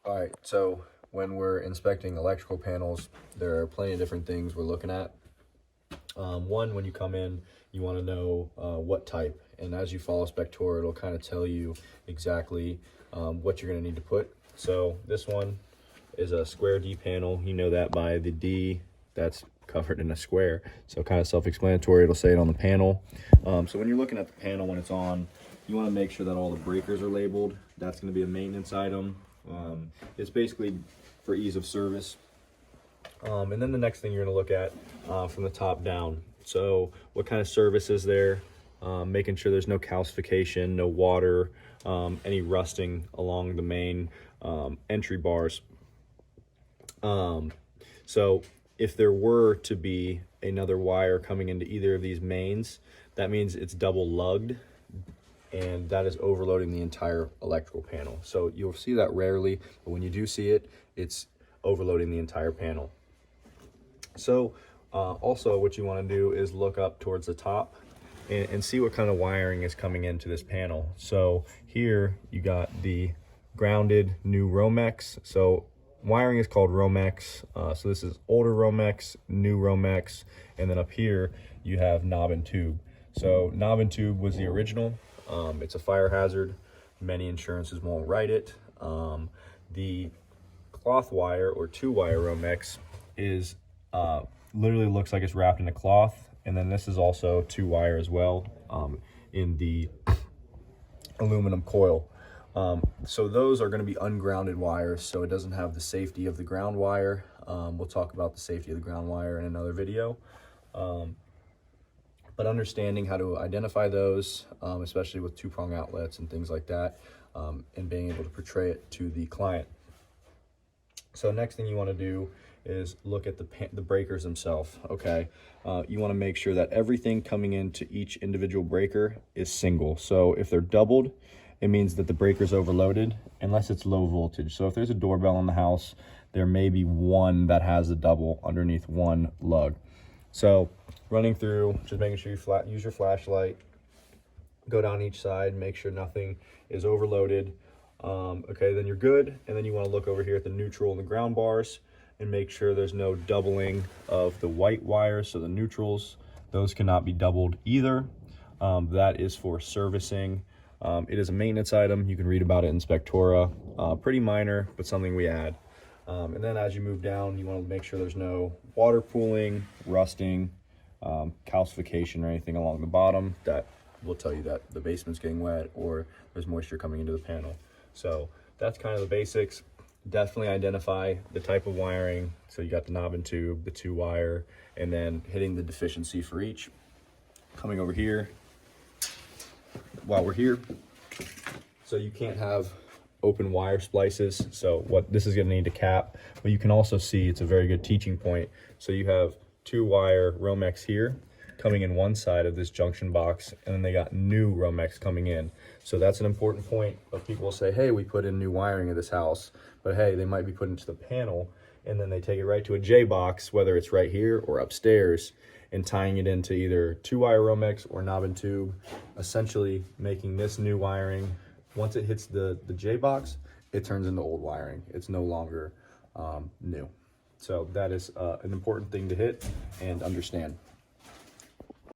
All right, so when we're inspecting electrical panels, there are plenty of different things we're looking at. One, when you come in, you want to know what type, and as you follow Spectora, it'll kind of tell you exactly what you're going to need to put. So this one is a square D panel. You know that by the D that's covered in a square, so kind of self-explanatory. It'll say it on the panel. So when you're looking at the panel when it's on, you want to make sure that all the breakers are labeled. That's going to be a maintenance item. It's basically for ease of service. And then the next thing you're going to look at from the top down. So what kind of service is there? Making sure there's no calcification, no water, any rusting along the main entry bars. So if there were to be another wire coming into either of these mains, that means it's double lugged, and that is overloading the entire electrical panel. So you'll see that rarely, but when you do see it, it's overloading the entire panel. So also what you want to do is look up towards the top and see what kind of wiring is coming into this panel. So here you got the grounded new Romex. So wiring is called Romex. So this is older Romex, new Romex, and then up here you have knob and tube. So knob and tube was the original. It's a fire hazard. Many insurances won't write it. The cloth wire or 2-wire Romex is literally looks like it's wrapped in a cloth, and then this is also 2-wire as well in the aluminum coil. So those are going to be ungrounded wires, so it doesn't have the safety of the ground wire. We'll talk about the safety of the ground wire in another video. But understanding how to identify those, especially with 2-prong outlets and things like that, and being able to portray it to the client. So next thing you want to do is look at the breakers themselves. Okay, you want to make sure that everything coming into each individual breaker is single. So if they're doubled, it means that the breaker's overloaded, unless it's low voltage. So if there's a doorbell in the house, there may be one that has a double underneath one lug. So running through, just making sure you use your flashlight, go down each side, make sure nothing is overloaded. Okay, then you're good. And then you want to look over here at the neutral and the ground bars and make sure there's no doubling of the white wires. So the neutrals, those cannot be doubled either. That is for servicing. It is a maintenance item. You can read about it in Spectora. Pretty minor, but something we add. And then as you move down, you want to make sure there's no water pooling, rusting, calcification, or anything along the bottom that will tell you that the basement's getting wet or there's moisture coming into the panel. So that's kind of the basics. Definitely identify the type of wiring. So you got the knob and tube, the 2-wire, and then hitting the deficiency for each. Coming over here, while we're here, so you can't have open wire splices. So what this is going to need to cap, but you can also see it's a very good teaching point. So you have 2-wire Romex here coming in one side of this junction box, and then they got new Romex coming in. So that's an important point. Of people will say, hey, we put in new wiring in this house, but hey, they might be put into the panel, and then they take it right to a J box, whether it's right here or upstairs, and tying it into either 2-wire Romex or knob and tube, essentially making this new wiring. Once it hits the J box, it turns into old wiring. It's no longer new. So that is an important thing to hit and understand.